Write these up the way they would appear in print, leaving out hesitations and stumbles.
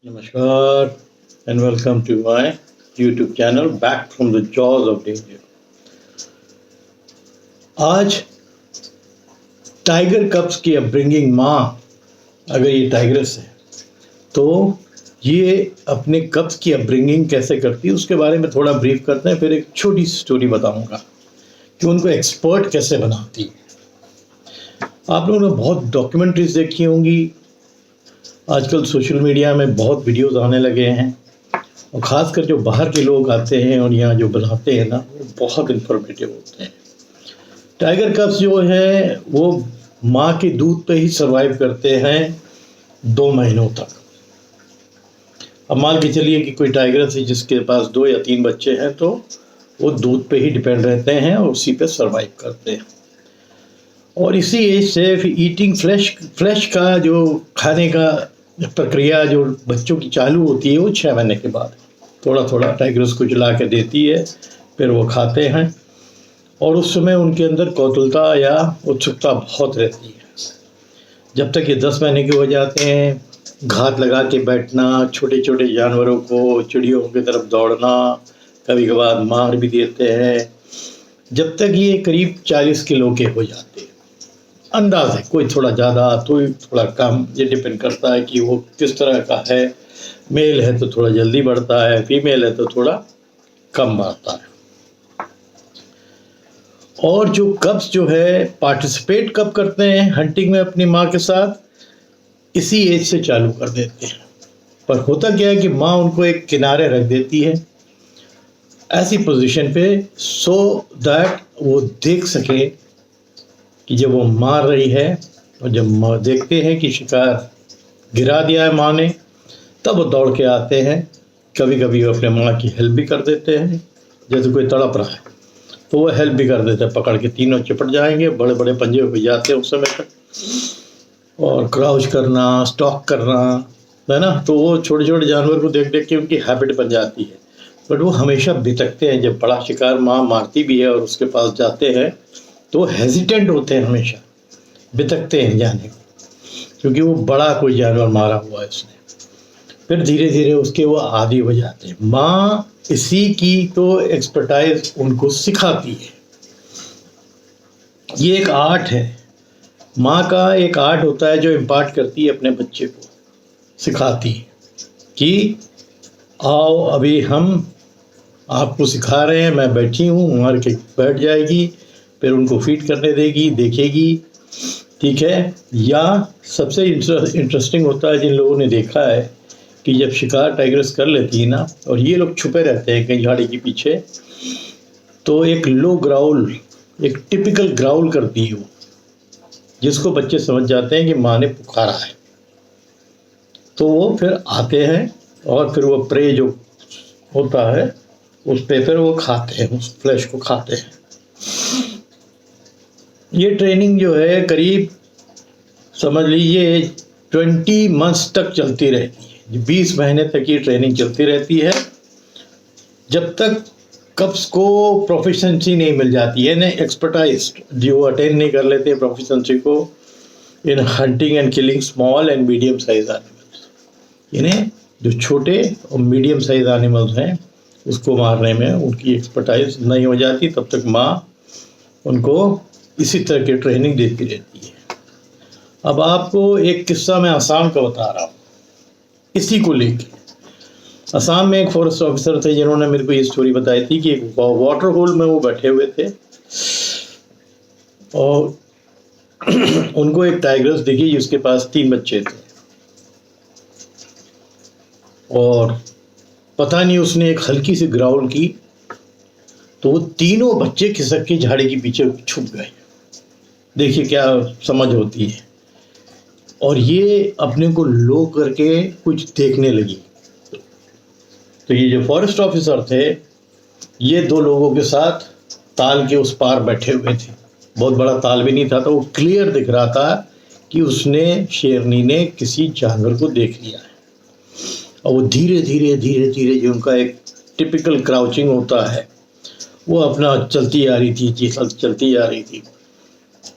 Namaskar and welcome to my YouTube channel Back from the Jaws of Danger. आज tiger cups की upbringing माँ अगर ये tigress है तो ये अपने कप्स की अपब्रिंगिंग कैसे करती है उसके बारे में थोड़ा ब्रीफ करते हैं। फिर एक छोटी सी स्टोरी बताऊंगा कि उनको एक्सपर्ट कैसे बनाती है। आप लोगों ने बहुत डॉक्यूमेंट्रीज देखी होंगी, आजकल सोशल मीडिया में बहुत वीडियोस आने लगे हैं और ख़ासकर जो बाहर के लोग आते हैं और यहाँ जो बनाते हैं ना वो बहुत इन्फॉर्मेटिव होते हैं। टाइगर कप्स जो है वो माँ के दूध पे ही सरवाइव करते हैं 2 महीनों तक। अब मान के चलिए कि कोई टाइगर है जिसके पास 2 या 3 बच्चे हैं तो वो दूध पे ही डिपेंड रहते हैं और उसी पे सरवाइव करते हैं। और इसी एज से ईटिंग फ्लैश का जो खाने का प्रक्रिया जो बच्चों की चालू होती है वो 6 महीने के बाद थोड़ा थोड़ा टाइगर्स को जला के देती है, फिर वो खाते हैं। और उस समय उनके अंदर कौतूहलता या उत्सुकता बहुत रहती है। जब तक ये 10 महीने के हो जाते हैं, घात लगा के बैठना, छोटे छोटे जानवरों को चिड़ियों की तरफ दौड़ना, कभी कभार मार भी देते हैं। जब तक ये करीब 40 किलो के हो जाते हैं, अंदाज है, कोई थोड़ा ज़्यादा तो थोड़ा कम, ये डिपेंड करता है कि वो किस तरह का है। मेल है तो थोड़ा जल्दी बढ़ता है, फीमेल है तो थोड़ा कम बढ़ता है। और जो कब्स जो है पार्टिसिपेट कब करते हैं हंटिंग में अपनी माँ के साथ, इसी एज से चालू कर देते हैं। पर होता क्या है कि माँ उनको एक किनारे रख देती है ऐसी पोजीशन पे सो दैट वो देख सके कि जब वो मार रही है और जब देखते हैं कि शिकार गिरा दिया है माँ ने, तब वो दौड़ के आते हैं। कभी कभी वो अपने माँ की हेल्प भी कर देते हैं, जैसे कोई तड़प रहा है तो वो हेल्प भी कर देते हैं। पकड़ के तीनों चिपट जाएंगे, बड़े बड़े पंजे हो जाते हैं उस समय तक। और क्राउच करना, स्टॉक करना, है ना, तो वो छोटे छोटे जानवर को देख देख के उनकी हैबिट बन जाती है। बट वो हमेशा बितकते हैं। जब बड़ा शिकार माँ मारती भी है और उसके पास जाते हैं तो हेजिटेंट होते हैं, हमेशा बितकते हैं जाने को, क्योंकि वो बड़ा कोई जानवर मारा हुआ है उसने। फिर धीरे धीरे उसके वो आदी हो जाते हैं। माँ इसी की तो एक्सपर्टाइज उनको सिखाती है। ये एक आर्ट है, माँ का एक आर्ट होता है जो इम्पार्ट करती है अपने बच्चे को, सिखाती है कि आओ अभी हम आपको सिखा रहे हैं, मैं बैठी हूँ, मार के बैठ जाएगी, फिर उनको फीड करने देगी, देखेगी, ठीक है। या सबसे इंटरेस्टिंग होता है, जिन लोगों ने देखा है कि जब शिकार टाइगर्स कर लेती है ना और ये लोग छुपे रहते हैं कहीं झाड़ी के पीछे, तो एक लो ग्राउल, एक टिपिकल ग्राउल करती है वो, जिसको बच्चे समझ जाते हैं कि माँ ने पुकारा है। तो वो फिर आते हैं और फिर वो प्रे जो होता है उस पे फिर वो खाते हैं, उस फ्लैश को खाते हैं। ये ट्रेनिंग जो है करीब समझ लीजिए 20 मंथ्स तक चलती रहती है। 20 महीने तक ये ट्रेनिंग चलती रहती है, जब तक कप्स को प्रोफिशेंसी नहीं मिल जाती है ना, एक्सपर्टाइज जो अटेंड नहीं कर लेते प्रोफिशेंसी को in hunting and killing small and medium size animals. इन्हें जो छोटे और मीडियम साइज एनिमल्स हैं उसको मारने में उनकी एक्सपर्टाइज नहीं हो जाती, तब तक माँ उनको इसी तरह की ट्रेनिंग देती रहती है। अब आपको एक किस्सा मैं आसाम का बता रहा हूँ इसी को लेके। असम में एक फॉरेस्ट ऑफिसर थे जिन्होंने मेरे को ये स्टोरी बताई थी कि एक वाटर होल में वो बैठे हुए थे और उनको एक टाइग्रेस दिखी जिसके पास 3 बच्चे थे। और पता नहीं उसने एक हल्की सी ग्राउल की तो वो तीनों बच्चे खिसक के झाड़ी के पीछे छुप गए। देखिए क्या समझ होती है। और ये अपने को लो करके कुछ देखने लगी। तो ये जो फॉरेस्ट ऑफिसर थे ये 2 लोगों के साथ ताल के उस पार बैठे हुए थे। बहुत बड़ा ताल भी नहीं था, तो वो क्लियर दिख रहा था कि उसने, शेरनी ने किसी जानवर को देख लिया है। और वो धीरे धीरे धीरे धीरे जो उनका एक टिपिकल क्राउचिंग होता है वो अपना चलती आ रही थी, चलती आ रही थी।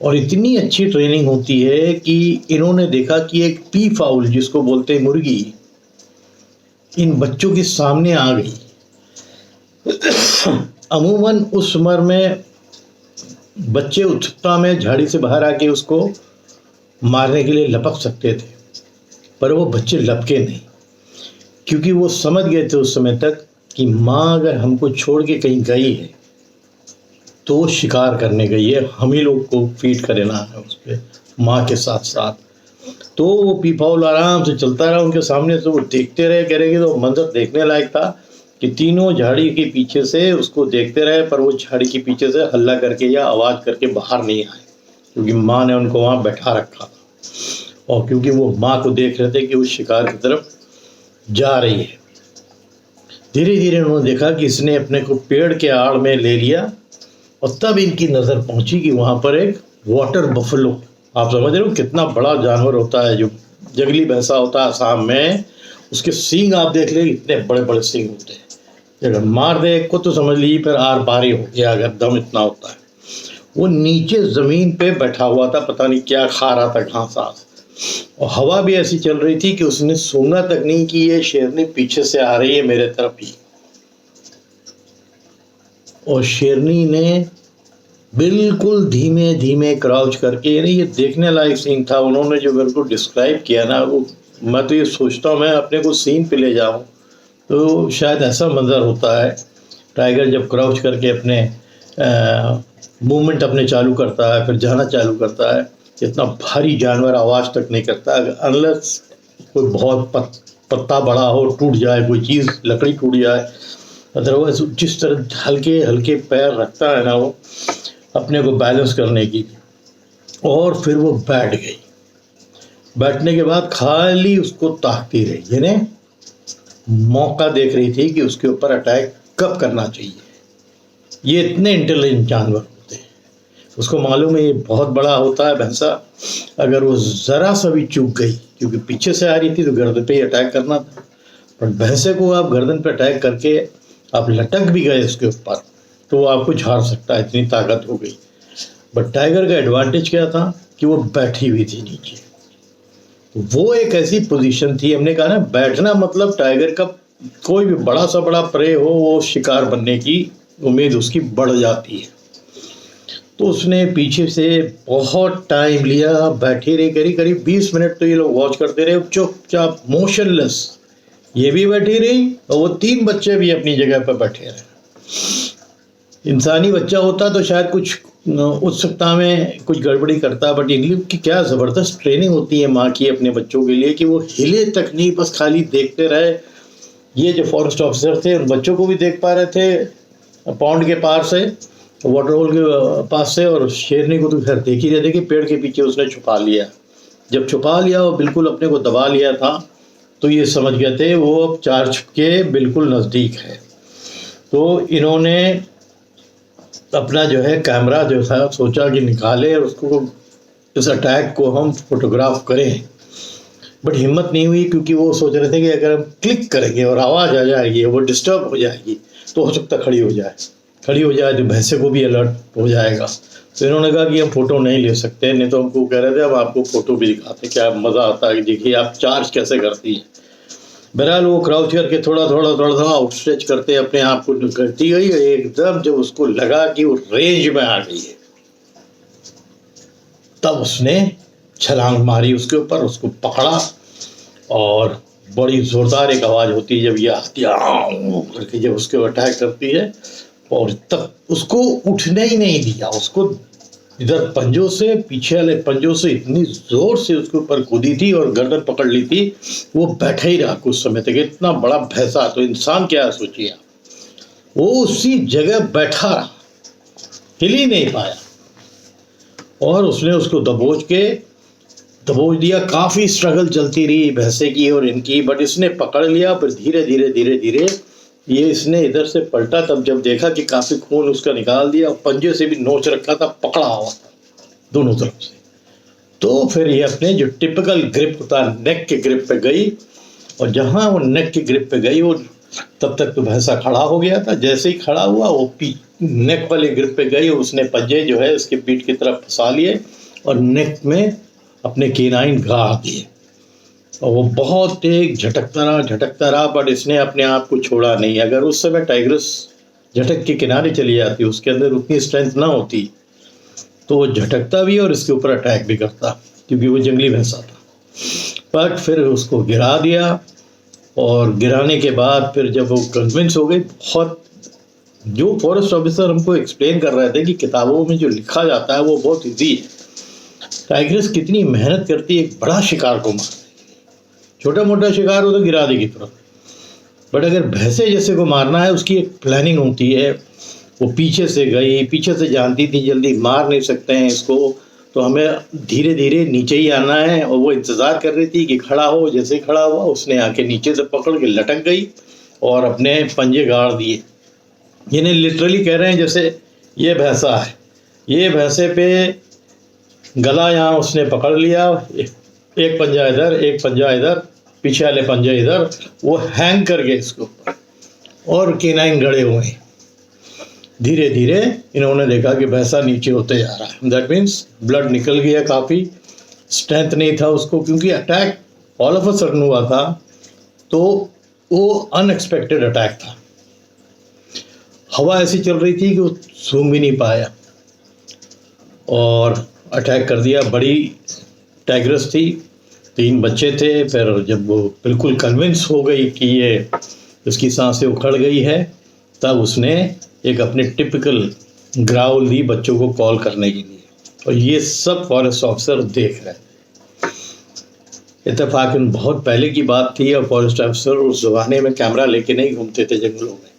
और इतनी अच्छी ट्रेनिंग होती है कि इन्होंने देखा कि एक पी फाउल जिसको बोलते हैं मुर्गी, इन बच्चों के सामने आ गई। अमूमन उस उम्र में बच्चे उत्सुकता में झाड़ी से बाहर आके उसको मारने के लिए लपक सकते थे, पर वो बच्चे लपके नहीं, क्योंकि वो समझ गए थे उस समय तक कि माँ अगर हमको छोड़ के कहीं गई है तो वो शिकार करने गई है, हम ही लोग को फीड करना है उस पर माँ के साथ साथ। तो वो पीपाउल आराम से चलता रहा उनके सामने से, वो देखते रहे, कह रहे कि तो मंजर देखने लायक था कि तीनों झाड़ी के पीछे से उसको देखते रहे, पर वो झाड़ी के पीछे से हल्ला करके या आवाज़ करके बाहर नहीं आए, क्योंकि माँ ने उनको वहाँ बैठा रखा था और क्योंकि वो माँ को देख रहे थे कि वो शिकार की तरफ जा रही है। धीरे धीरे उन्होंने देखा कि इसने अपने को पेड़ के आड़ में ले लिया और तब इनकी नज़र पहुंची कि वहाँ पर एक वाटर बफलो, आप समझ रहे हो कितना बड़ा जानवर होता है, जो जंगली भैंसा होता है आसाम में, उसके सींग आप देख ले, इतने बड़े बड़े सींग होते हैं, अगर मार दे एक को तो समझ लीजिए फिर आर पार ही हो गया, अगर दम इतना होता है। वो नीचे ज़मीन पे बैठा हुआ था, पता नहीं क्या खा रहा था, घास आस, और हवा भी ऐसी चल रही थी कि उसने सूंघा तक नहीं कि ये शेरनी पीछे से आ रही है मेरे तरफ ही। और शेरनी ने बिल्कुल धीमे धीमे क्राउच करके, यानी ये देखने लायक सीन था। उन्होंने जो मेरे को डिस्क्राइब किया ना, वो मैं तो ये सोचता हूँ मैं अपने को सीन पे ले जाऊँ तो शायद ऐसा मंजर होता है। टाइगर जब क्राउच करके अपने मूवमेंट अपने चालू करता है, फिर जाना चालू करता है, इतना भारी जानवर आवाज़ तक नहीं करता, अनलेस कोई बहुत पत्ता बड़ा हो, टूट जाए कोई चीज़, लकड़ी टूट जाए, अदरवाइज जिस तरह हल्के हल्के पैर रखता है ना वो अपने को बैलेंस करने की। और फिर वो बैठ गई, बैठने के बाद खाली उसको ताकती रही, यानी मौका देख रही थी कि उसके ऊपर अटैक कब करना चाहिए। ये इतने इंटेलिजेंट जानवर होते हैं, उसको मालूम है ये बहुत बड़ा होता है भैंसा, अगर वो ज़रा सा भी चूक गई, क्योंकि पीछे से आ रही थी तो गर्दन पे ही अटैक करना था, पर भैंसे को आप गर्दन पे अटैक करके आप लटक भी गए उसके ऊपर तो वो आपको झाड़ सकता है, इतनी ताकत हो गई। बट टाइगर का एडवांटेज क्या था कि वो बैठी हुई थी नीचे, वो एक ऐसी पोजीशन थी, हमने कहा ना बैठना मतलब टाइगर का कोई भी बड़ा सा बड़ा प्रे हो वो शिकार बनने की उम्मीद उसकी बढ़ जाती है। तो उसने पीछे से बहुत टाइम लिया, बैठी रही, करीब करीब 20 मिनट तो ये लोग वॉच करते रहे, चुपचाप मोशनलेस, ये भी बैठी रही और वो 3 बच्चे भी अपनी जगह पर बैठे रहे। इंसानी बच्चा होता तो शायद कुछ उत्सुकता में कुछ गड़बड़ी करता, बट इन लोग की क्या ज़बरदस्त ट्रेनिंग होती है माँ की अपने बच्चों के लिए कि वो हिले तक नहीं, बस खाली देखते रहे। ये जो फॉरेस्ट ऑफिसर थे उन बच्चों को भी देख पा रहे थे पॉन्ड के पार से, वाटर होल के पास से, और शेरनी को तो खैर देख ही रहे थे कि पेड़ के पीछे उसने छुपा लिया। जब छुपा लिया और बिल्कुल अपने को दबा लिया था तो ये समझ गए थे वो अब चार्ज के बिल्कुल नज़दीक है। तो इन्होंने अपना जो है कैमरा जो था सोचा कि निकाले और उसको इस अटैक को हम फोटोग्राफ करें, बट हिम्मत नहीं हुई, क्योंकि वो सोच रहे थे कि अगर हम क्लिक करेंगे और आवाज़ आ जाएगी, वो डिस्टर्ब हो जाएगी, तो हो सकता खड़ी हो जाए तो भैंसे को भी अलर्ट हो जाएगा। तो इन्होंने कहा कि हम फ़ोटो नहीं ले सकते, नहीं तो हमको कह रहे थे हम आपको फ़ोटो भी दिखाते, क्या मज़ा आता है कि देखिए आप चार्ज कैसे करती है। बहरहाल वो क्राउच करके थोड़ा थोड़ा आउटस्ट्रेच करते अपने आप को करती गई, एकदम जब उसको लगा कि वो रेंज में आ गई है तब उसने छलांग मारी उसके ऊपर, उसको पकड़ा, और बड़ी ज़ोरदार एक आवाज़ होती है जब ये आती है करके जब उसके अटैक करती है, और तब उसको उठने ही नहीं दिया, उसको इधर पंजों से, पीछे वाले पंजों से इतनी ज़ोर से उसके ऊपर कूदी थी और गर्दन पकड़ ली थी। वो बैठा ही रहा कुछ समय तक, इतना बड़ा भैंसा, तो इंसान क्या सोचिए आप, वो उसी जगह बैठा रहा, हिल ही नहीं पाया, और उसने उसको दबोच दिया। काफ़ी स्ट्रगल चलती रही भैंसे की और इनकी, बट इसने पकड़ लिया। फिर धीरे धीरे ये इसने इधर से पलटा, तब जब देखा कि काफ़ी खून उसका निकाल दिया, पंजे से भी नोच रखा था, पकड़ा हुआ था दोनों तरफ से। तो फिर ये अपने जो टिपिकल ग्रिप होता है नेक के ग्रिप पे गई, और जहाँ वो नेक के ग्रिप पे गई वो तब तक तो भैंसा खड़ा हो गया था। जैसे ही खड़ा हुआ वो नेक वाले ग्रिप पे गई, उसने पंजे जो है उसके पीठ की तरफ फंसा लिए और नेक में अपने केनाइन गाड़ दिए। और वो बहुत तेज झटकता रहा, बट इसने अपने आप को छोड़ा नहीं। अगर उस समय टाइग्रस झटक के किनारे चली जाती, उसके अंदर उतनी स्ट्रेंथ ना होती, तो वो झटकता भी और इसके ऊपर अटैक भी करता, क्योंकि वो जंगली भैंसा था। बट फिर उसको गिरा दिया, और गिराने के बाद फिर जब वो कन्विंस हो गई, बहुत जो फॉरेस्ट ऑफिसर हमको एक्सप्लेन कर रहे थे कि किताबों में जो लिखा जाता है वो बहुत ईजी है। टाइग्रस कितनी मेहनत करती है एक बड़ा शिकार को मारने, छोटा मोटा शिकार हो तो गिरा देगी तुरंत, बट अगर भैंसे जैसे को मारना है उसकी एक प्लानिंग होती है। वो पीछे से गई, पीछे से जानती थी जल्दी मार नहीं सकते हैं इसको, तो हमें धीरे धीरे नीचे ही आना है, और वो इंतज़ार कर रही थी कि खड़ा हो। जैसे ही खड़ा हुआ, उसने आके नीचे से पकड़ के लटक गई और अपने पंजे गाड़ दिए। यानी लिटरली कह रहे हैं जैसे ये भैंसा है, ये भैंसे पे गला यहाँ उसने पकड़ लिया, एक पंजा इधर, एक पंजा इधर, पीछे वाले पंजे इधर, वो हैंग कर गए इसके ऊपर, और केनाइन गड़े हुए हैं। धीरे धीरे इन्होंने देखा कि भैंसा नीचे होते जा रहा है। दैट मीन्स ब्लड निकल गया, काफ़ी स्ट्रेंथ नहीं था उसको, क्योंकि attack all of a sudden हुआ था, तो वो अनएक्सपेक्टेड अटैक था। हवा ऐसी चल रही थी कि वो सूंघ भी नहीं पाया और अटैक कर दिया। बड़ी टाइग्रस थी, 3 बच्चे थे। फिर जब वो बिल्कुल कन्विंस हो गई कि ये उसकी सांसें उखड़ गई है, तब उसने एक अपने टिपिकल ग्राउल दी बच्चों को कॉल करने के लिए, और ये सब फॉरेस्ट ऑफिसर देख रहे थे। इत्तेफाकन बहुत पहले की बात थी, और फॉरेस्ट ऑफिसर उस ज़माने में कैमरा लेके नहीं घूमते थे जंगलों में।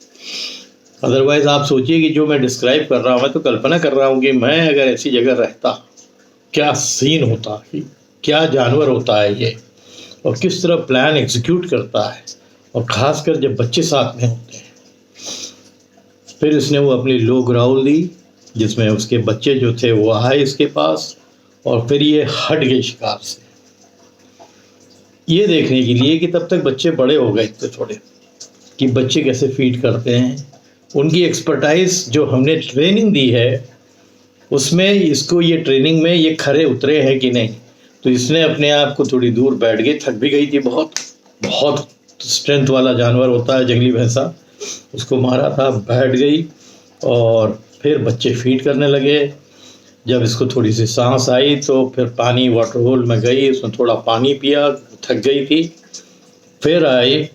अदरवाइज़ आप सोचिए कि जो मैं डिस्क्राइब कर रहा हूँ, मैं तो कल्पना कर रहा हूँ कि मैं अगर ऐसी जगह रहता क्या सीन होता, कि क्या जानवर होता है ये, और किस तरह प्लान एग्जीक्यूट करता है, और ख़ासकर जब बच्चे साथ में होते हैं। फिर उसने वो अपनी लो ग्राउल दी, जिसमें उसके बच्चे जो थे वो आए इसके पास, और फिर ये हट गए शिकार से, ये देखने के लिए कि तब तक बच्चे बड़े हो गए थे थोड़े, कि बच्चे कैसे फीड करते हैं। उनकी एक्सपर्टाइज जो हमने ट्रेनिंग दी है, उसमें इसको ये ट्रेनिंग में ये खरे उतरे हैं कि नहीं। तो इसने अपने आप को थोड़ी दूर बैठ गई, थक भी गई थी, बहुत बहुत स्ट्रेंथ वाला जानवर होता है जंगली भैंसा, उसको मारा था, बैठ गई, और फिर बच्चे फीड करने लगे। जब इसको थोड़ी सी सांस आई तो फिर पानी वाटर होल में गई, उसने थोड़ा पानी पिया, थक गई थी, फिर आई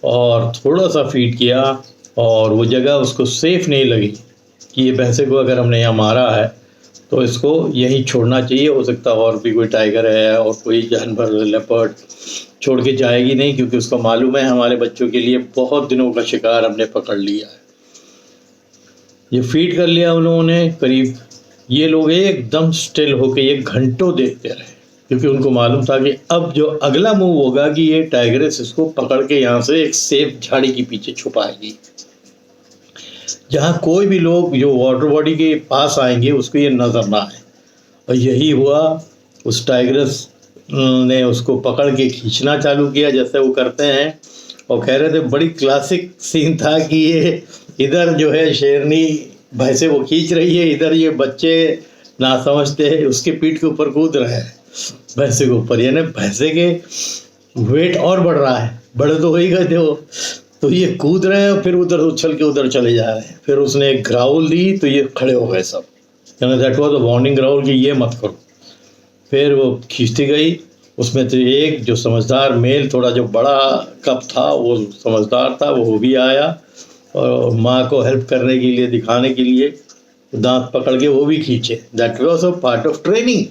और थोड़ा सा फीड किया, और वो जगह उसको सेफ नहीं लगी कि ये भैंसे को अगर हमने यहाँ मारा है तो इसको यहीं छोड़ना चाहिए। हो सकता है और भी कोई टाइगर है और कोई जानवर, लेपर्ड, छोड़ के जाएगी नहीं, क्योंकि उसको मालूम है हमारे बच्चों के लिए बहुत दिनों का शिकार हमने पकड़ लिया है। ये फीड कर लिया उन्होंने करीब, ये लोग एकदम स्टिल होके 1 घंटों देखते रहे, क्योंकि उनको मालूम था कि अब जो अगला मूव होगा कि ये टाइगरेस इसको पकड़ के यहाँ से एक सेफ झाड़ी के पीछे छुपाएगी, जहाँ कोई भी लोग जो वाटर बॉडी के पास आएंगे उसको ये नज़र ना आए। और यही हुआ, उस टाइगरेस ने उसको पकड़ के खींचना चालू किया जैसे वो करते हैं, और कह रहे थे बड़ी क्लासिक सीन था कि ये इधर जो है शेरनी भैंसे वो खींच रही है, इधर ये बच्चे ना समझते उसके पीठ के ऊपर कूद रहे हैं भैंसे के ऊपर, यानी भैंसे के वेट और बढ़ रहा है, बड़े तो हो ही गए थे वो, तो ये कूद रहे हैं, फिर उधर उछल के उधर चले जा रहे हैं। फिर उसने एक ग्राउल दी तो ये खड़े हो गए सब, यानी that was the warning growl कि ये मत करो। फिर वो खींचती गई, उसमें तो एक जो समझदार मेल, थोड़ा जो बड़ा कप था वो समझदार था, वो भी आया और माँ को हेल्प करने के लिए, दिखाने के लिए दांत पकड़ के वो भी खींचे। That was a part of training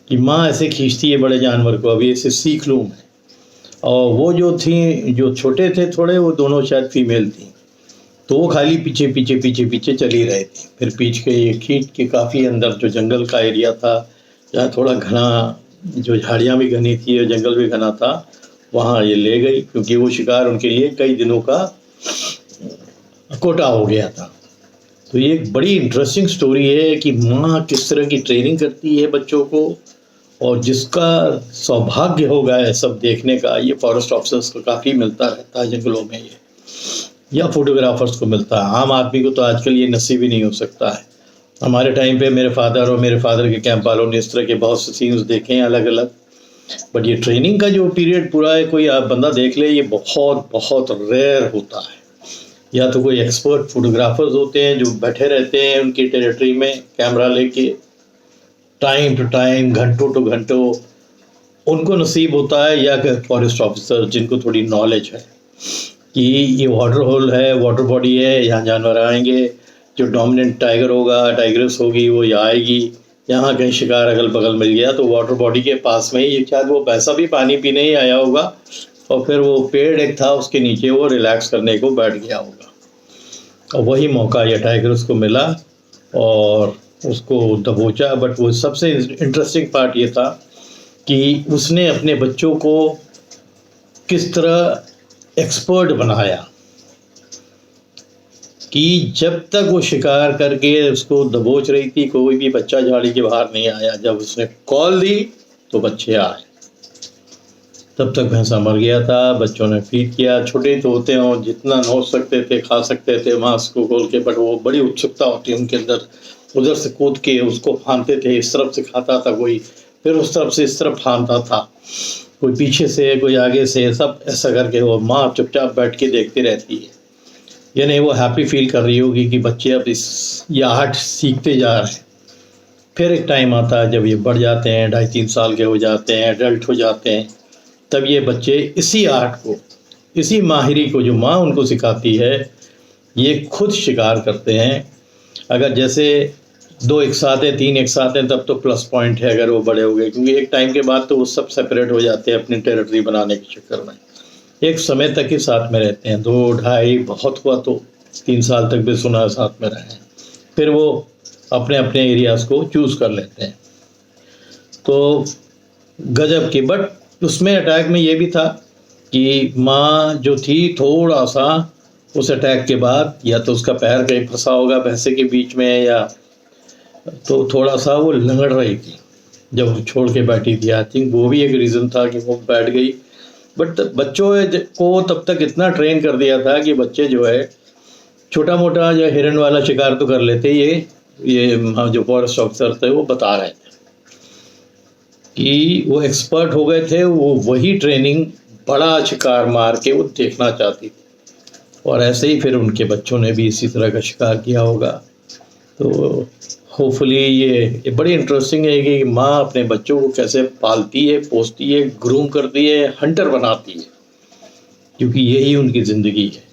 कि माँ ऐसे खींचती है बड़े जानवर को, अभी ऐसे सीख लूँ मैं। और वो जो थी, जो छोटे थे थोड़े, वो दोनों शायद फीमेल थी, तो वो खाली पीछे पीछे पीछे पीछे चली रही थी। फिर पीछ के ये खींच के काफ़ी अंदर जो जंगल का एरिया था, जहाँ थोड़ा घना, जो झाड़ियाँ भी घनी थी और जंगल भी घना था, वहाँ ये ले गई, क्योंकि वो शिकार उनके लिए कई दिनों का कोटा हो गया था। तो ये एक बड़ी इंटरेस्टिंग स्टोरी है कि माँ किस तरह की ट्रेनिंग करती है बच्चों को, और जिसका सौभाग्य होगा ये सब देखने का, ये फॉरेस्ट ऑफिसर्स को काफ़ी मिलता रहता है जंगलों में ये, या फोटोग्राफर्स को मिलता है। आम आदमी को तो आजकल ये नसीब ही नहीं हो सकता है। हमारे टाइम पे मेरे फादर और मेरे फादर के कैंप वालों ने इस तरह के बहुत से सीन्स देखे हैं अलग अलग, बट ये ट्रेनिंग का जो पीरियड पूरा है, कोई आप बंदा देख ले, ये बहुत बहुत रेयर होता है। या तो कोई एक्सपर्ट फोटोग्राफर्स होते हैं जो बैठे रहते हैं उनकी टेरिटरी में कैमरा लेके टाइम टू टाइम, घंटों टू घंटों, उनको नसीब होता है, या फॉरेस्ट ऑफिसर जिनको थोड़ी नॉलेज है कि ये वाटर होल है, वाटर बॉडी है, यहाँ जानवर आएंगे, जो डोमिनेंट टाइगर होगा, टाइग्रेस होगी, वो यहाँ आएगी, यहाँ कहीं शिकार अगल बगल मिल गया तो वाटर बॉडी के पास में ही शायद वो पैसा भी पानी पीने ही आया होगा और फिर वो पेड़ एक था उसके नीचे वो रिलैक्स करने को बैठ गया होगा, और वही मौका ये टाइग्रेस को मिला और उसको दबोचा। बट वो सबसे इंटरेस्टिंग पार्ट ये था कि उसने अपने बच्चों को किस तरह एक्सपर्ट बनाया कि जब तक वो शिकार करके उसको दबोच रही थी कोई भी बच्चा झाड़ी के बाहर नहीं आया। जब उसने कॉल दी तो बच्चे आए, तब तक भैंसा मर गया था। बच्चों ने फीड किया, छोटे तो होते हैं, जितना नोच सकते थे खा सकते थे मांस को खोल के, बट वो बड़ी उत्सुकता होती है उनके अंदर, उधर से कूद के उसको फानते थे, इस तरफ से खाता था कोई, फिर उस तरफ से इस तरफ फानता था, कोई पीछे से कोई आगे से, सब ऐसा करके वो माँ चुपचाप बैठ के देखती रहती है। यानी वो हैप्पी फील कर रही होगी कि बच्चे अब इस ये आर्ट सीखते जा रहे हैं। फिर एक टाइम आता है जब ये बढ़ जाते हैं, 2.5-3 साल के हो जाते हैं, एडल्ट हो जाते हैं, तब ये बच्चे इसी आर्ट को, इसी माहिरी को जो माँ उनको सिखाती है, ये खुद शिकार करते हैं। अगर जैसे 2 एक साथ हैं, 3 एक साथ हैं, तब तो प्लस पॉइंट है अगर वो बड़े हो गए, क्योंकि एक टाइम के बाद तो वो सब सेपरेट हो जाते हैं अपनी टेरिटरी बनाने के चक्कर में। एक समय तक ही साथ में रहते हैं, 2, 2.5, बहुत हुआ तो 3 साल तक भी सुना साथ में रहे हैं, फिर वो अपने अपने एरियाज़ को चूज़ कर लेते हैं। तो गजब की, बट उसमें अटैक में ये भी था कि माँ जो थी थोड़ा सा उस अटैक के बाद या तो उसका पैर कहीं फंसा होगा भैंसे के बीच में, या तो थोड़ा सा वो लंगड़ रही थी जब वो छोड़ के बैठी थी। आई थिंक वो भी एक रीज़न था कि वो बैठ गई। बट बच्चों को तब तक इतना ट्रेन कर दिया था कि बच्चे जो है छोटा मोटा जो हिरन वाला शिकार तो कर लेते। ये जो फॉरेस्ट ऑफिसर थे वो बता रहे थे कि वो एक्सपर्ट हो गए थे, वो वही ट्रेनिंग बड़ा शिकार मार के वो देखना चाहती थी, और ऐसे ही फिर उनके बच्चों ने भी इसी तरह का शिकार किया होगा। तो होपफुली ये बड़ी इंटरेस्टिंग है कि माँ अपने बच्चों को कैसे पालती है, पोसती है, ग्रूम करती है, हंटर बनाती है, क्योंकि यही उनकी ज़िंदगी है।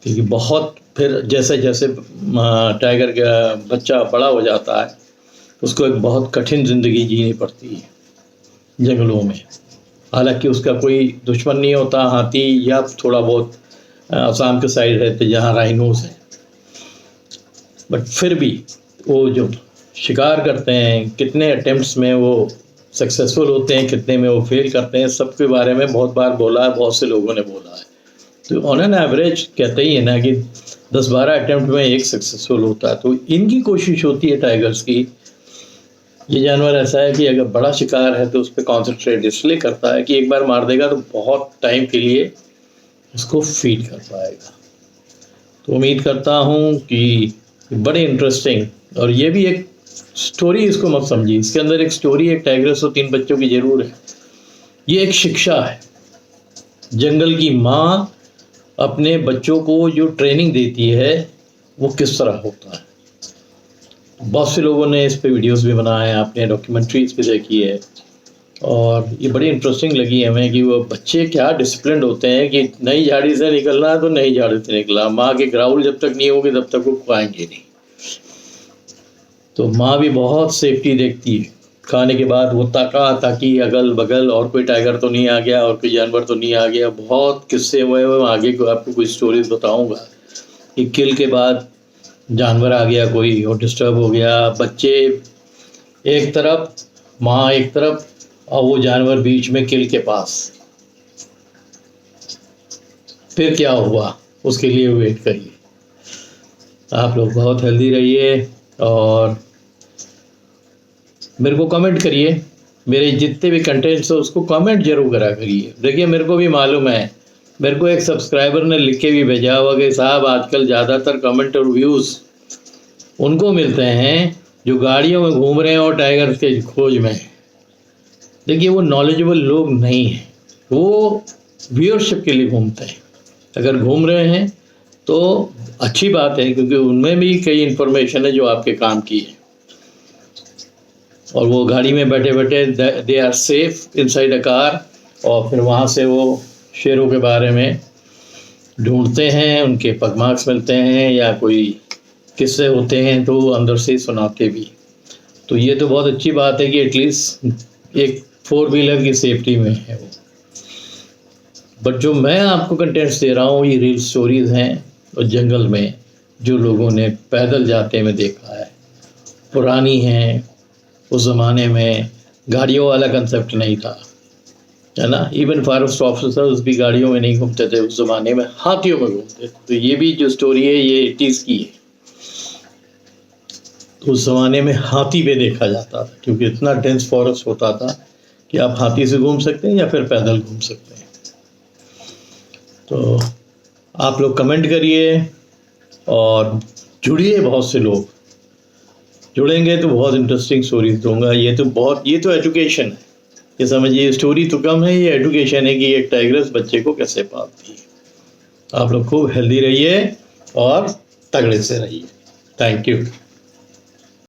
क्योंकि बहुत फिर जैसे जैसे टाइगर का बच्चा बड़ा हो जाता है उसको एक बहुत कठिन ज़िंदगी जीनी पड़ती है जंगलों में। हालांकि उसका कोई दुश्मन नहीं होता, हाथी या थोड़ा बहुत आसाम के साइड रहते जहाँ राइनोस हैं, बट फिर भी वो जो शिकार करते हैं, कितने अटेम्प्ट्स में वो सक्सेसफुल होते हैं, कितने में वो फेल करते हैं, सबके बारे में बहुत बार बोला है, बहुत से लोगों ने बोला है। तो ऑन एन एवरेज कहते ही है ना कि 10-12 अटेम्प्ट में एक सक्सेसफुल होता है। तो इनकी कोशिश होती है टाइगर्स की, ये जानवर ऐसा है कि अगर बड़ा शिकार है तो उस पर कॉन्सेंट्रेट इसलिए करता है कि एक बार मार देगा तो बहुत टाइम के लिए उसको फीड कर पाएगा। तो उम्मीद करता हूँ कि बड़े इंटरेस्टिंग, और ये भी एक स्टोरी इसको मत समझिए, इसके अंदर एक स्टोरी एक टाइग्रेस और 3 बच्चों की ज़रूर है। ये एक शिक्षा है। जंगल की माँ अपने बच्चों को जो ट्रेनिंग देती है वो किस तरह होता है। बहुत से लोगों ने इस पे वीडियोस भी बनाए हैं, आपने डॉक्यूमेंट्रीज भी देखी है, और ये बड़ी इंटरेस्टिंग लगी हमें कि वो बच्चे क्या डिसिप्लिन होते हैं कि नई झाड़ी से निकलना है तो नई झाड़ी से निकला, माँ के ग्राउल जब तक नहीं होगी तब तक वो खाएंगे नहीं। तो माँ भी बहुत सेफ्टी देखती है। खाने के बाद वो ताकि अगल बगल और कोई टाइगर तो नहीं आ गया और कोई जानवर तो नहीं आ गया। बहुत किस्से हुए, आगे को आपको कोई स्टोरीज बताऊँगा कि किल के बाद जानवर आ गया कोई और डिस्टर्ब हो गया, बच्चे एक तरफ, माँ एक तरफ, और वो जानवर बीच में किल के पास। फिर क्या हुआ उसके लिए वेट करिए। आप लोग बहुत हेल्दी रहिए और मेरे को कमेंट करिए, मेरे जितने भी कंटेंट्स हो उसको कमेंट जरूर करा करिए। देखिए मेरे को भी मालूम है, मेरे को एक सब्सक्राइबर ने लिख के भी भेजा हुआ कि साहब आजकल ज़्यादातर कमेंट और व्यूज़ उनको मिलते हैं जो गाड़ियों में घूम रहे हैं और टाइगर के खोज में। देखिए वो नॉलेजेबल लोग नहीं हैं, वो व्यूअरशिप के लिए घूमते हैं। अगर घूम रहे हैं तो अच्छी बात है, क्योंकि उनमें भी कई इन्फॉर्मेशन है जो आपके काम की है। और वो गाड़ी में बैठे बैठे they are safe inside a car, और फिर वहाँ से वो शेरों के बारे में ढूंढते हैं, उनके पगमार्क्स मिलते हैं या कोई किस्से होते हैं तो अंदर से सुनाते भी। तो ये तो बहुत अच्छी बात है कि एटलीस्ट एक 4 व्हीलर की सेफ्टी में है वो। बट जो मैं आपको कंटेंट्स दे रहा हूँ ये रियल स्टोरीज हैं, और जंगल में जो लोगों ने पैदल जाते में देखा है, पुरानी हैं। उस ज़माने में गाड़ियों वाला कंसेप्ट नहीं था, है ना। इवन फॉरेस्ट ऑफिसर्स भी गाड़ियों में नहीं घूमते थे उस ज़माने में, हाथियों में घूमते थे। तो ये भी जो स्टोरी है ये 80s की है। तो उस ज़माने में हाथी पे देखा जाता था, क्योंकि इतना डेंस फॉरेस्ट होता था कि आप हाथी से घूम सकते हैं या फिर पैदल घूम सकते हैं। तो आप लोग कमेंट करिए और जुड़िए, बहुत से लोग जुड़ेंगे तो बहुत इंटरेस्टिंग स्टोरीज दूंगा। ये तो एजुकेशन है, ये समझिए। स्टोरी तो कम है, ये एजुकेशन है कि एक टाइग्रेस बच्चे को कैसे पालती है। आप लोग खूब हेल्दी रहिए और तगड़े से रहिए। Thank you.